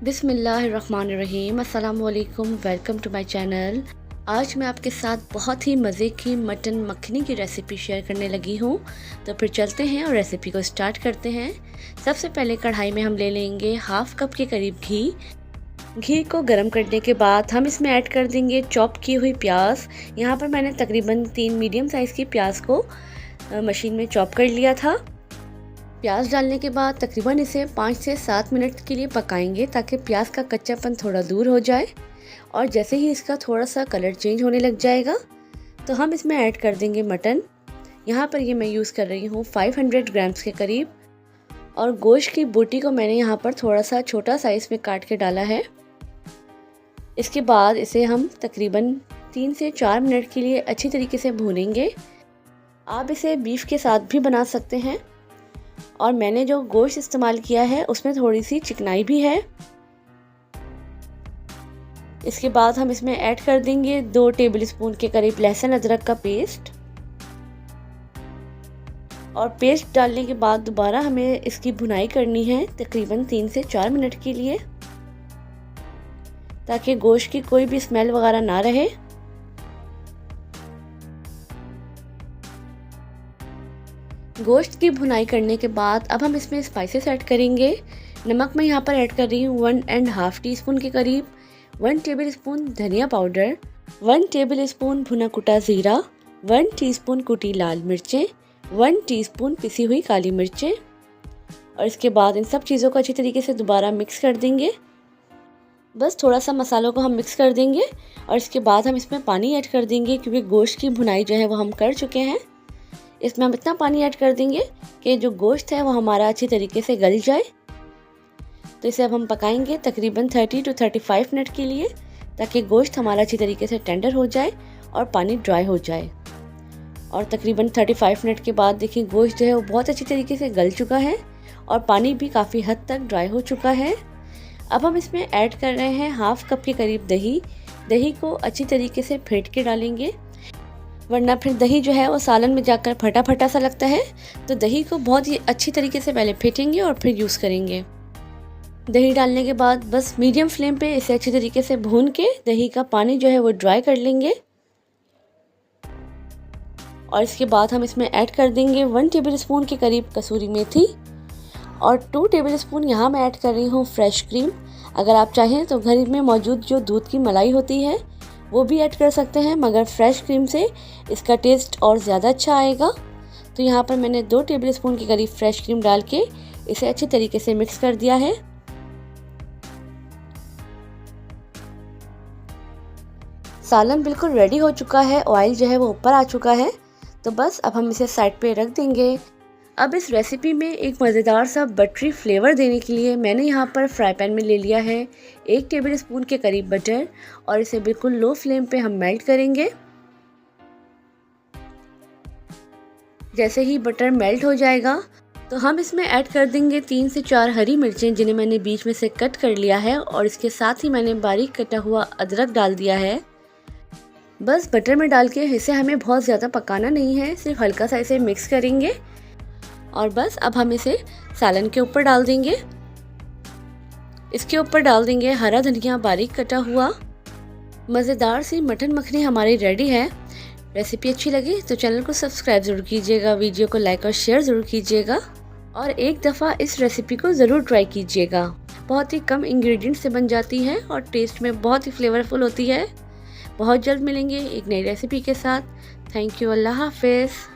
बिस्मिल्लाहिर्रहमानिर्रहीम। अस्सलामुअलैकुम, welcome to my channel. आज मैं आपके साथ बहुत ही मज़े की मटन मखनी की रेसिपी शेयर करने लगी हूँ। तो फिर चलते हैं और रेसिपी को स्टार्ट करते हैं। सबसे पहले कढ़ाई में हम ले लेंगे हाफ़ कप के करीब घी। घी को गर्म करने के बाद हम इसमें ऐड कर देंगे चॉप की हुई प्याज। यहाँ पर मैंने तकरीबन 3 मीडियम साइज़ की प्याज को मशीन में चॉप कर लिया था। प्याज डालने के बाद तकरीबन इसे 5 से 7 मिनट के लिए पकाएंगे ताकि प्याज का कच्चापन थोड़ा दूर हो जाए। और जैसे ही इसका थोड़ा सा कलर चेंज होने लग जाएगा तो हम इसमें ऐड कर देंगे मटन। यहाँ पर ये मैं यूज़ कर रही हूँ 500 ग्राम्स के करीब। और गोश्त की बोटी को मैंने यहाँ पर थोड़ा सा छोटा साइज़ में काट के डाला है। इसके बाद इसे हम तकरीबन 3 से 4 मिनट के लिए अच्छी तरीके से भूनेंगे। आप इसे बीफ के साथ भी बना सकते हैं। और मैंने जो गोश्त इस्तेमाल किया है उसमें थोड़ी सी चिकनाई भी है। इसके बाद हम इसमें ऐड कर देंगे 2 टेबलस्पून के करीब लहसुन अदरक का पेस्ट। और पेस्ट डालने के बाद दोबारा हमें इसकी भुनाई करनी है तकरीबन 3 से 4 मिनट के लिए, ताकि गोश्त की कोई भी स्मेल वगैरह ना रहे। गोश्त की भुनाई करने के बाद अब हम इसमें स्पाइसेस ऐड करेंगे। नमक मैं यहाँ पर ऐड कर रही हूँ 1.5 टीस्पून के करीब, 1 टेबलस्पून धनिया पाउडर, 1 टेबलस्पून भुना कुटा ज़ीरा, 1 टीस्पून कुटी लाल मिर्चें, 1 टीस्पून पिसी हुई काली मिर्चें। और इसके बाद इन सब चीज़ों को अच्छी तरीके से दोबारा मिक्स कर देंगे। बस थोड़ा सा मसालों को हम मिक्स कर देंगे और इसके बाद हम इसमें पानी ऐड कर देंगे, क्योंकि गोश्त की भुनाई जो है वो हम कर चुके हैं। इसमें हम इतना पानी ऐड कर देंगे कि जो गोश्त है वो हमारा अच्छी तरीके से गल जाए। तो इसे अब हम पकाएंगे तकरीबन 30 to 35 मिनट के लिए, ताकि गोश्त हमारा अच्छी तरीके से टेंडर हो जाए और पानी ड्राई हो जाए। और तकरीबन 35 मिनट के बाद देखिए गोश्त जो है वो बहुत अच्छी तरीके से गल चुका है और पानी भी काफ़ी हद तक ड्राई हो चुका है। अब हम इसमें ऐड कर रहे हैं हाफ़ कप के करीब दही। दही को अच्छी तरीके से फेंट के डालेंगे, वरना फिर दही जो है वो सालन में जाकर फटा फटा सा लगता है। तो दही को बहुत ही अच्छी तरीके से पहले फेंटेंगे और फिर यूज़ करेंगे। दही डालने के बाद बस मीडियम फ्लेम पे इसे अच्छी तरीके से भून के दही का पानी जो है वो ड्राई कर लेंगे। और इसके बाद हम इसमें ऐड कर देंगे 1 टेबलस्पून के करीब कसूरी मेथी और 2 टेबलस्पून यहाँ मैं ऐड कर रही हूँ फ्रेश क्रीम। अगर आप चाहें तो घर में मौजूद जो दूध की मलाई होती है वो भी ऐड कर सकते हैं, मगर फ्रेश क्रीम से इसका टेस्ट और ज़्यादा अच्छा आएगा। तो यहाँ पर मैंने 2 टेबलस्पून के करीब फ्रेश क्रीम डाल के इसे अच्छी तरीके से मिक्स कर दिया है। सालन बिल्कुल रेडी हो चुका है, ऑयल जो है वो ऊपर आ चुका है। तो बस अब हम इसे साइड पे रख देंगे। अब इस रेसिपी में एक मज़ेदार सा बटरी फ्लेवर देने के लिए मैंने यहाँ पर फ्राई पैन में ले लिया है 1 टेबलस्पून के करीब बटर और इसे बिल्कुल लो फ्लेम पे हम मेल्ट करेंगे। जैसे ही बटर मेल्ट हो जाएगा तो हम इसमें ऐड कर देंगे 3 से 4 हरी मिर्चें, जिन्हें मैंने बीच में से कट कर लिया है। और इसके साथ ही मैंने बारीक कटा हुआ अदरक डाल दिया है। बस बटर में डाल के इसे हमें बहुत ज़्यादा पकाना नहीं है, सिर्फ हल्का सा इसे मिक्स करेंगे। और बस अब हम इसे सालन के ऊपर डाल देंगे। इसके ऊपर डाल देंगे हरा धनिया बारीक कटा हुआ। मज़ेदार सी मटन मखनी हमारी रेडी है। रेसिपी अच्छी लगी तो चैनल को सब्सक्राइब ज़रूर कीजिएगा, वीडियो को लाइक और शेयर ज़रूर कीजिएगा और एक दफ़ा इस रेसिपी को ज़रूर ट्राई कीजिएगा। बहुत ही कम इंग्रेडिएंट से बन जाती है और टेस्ट में बहुत ही फ्लेवरफुल होती है। बहुत जल्द मिलेंगे एक नई रेसिपी के साथ। थैंक यू, अल्लाह हाफिज़।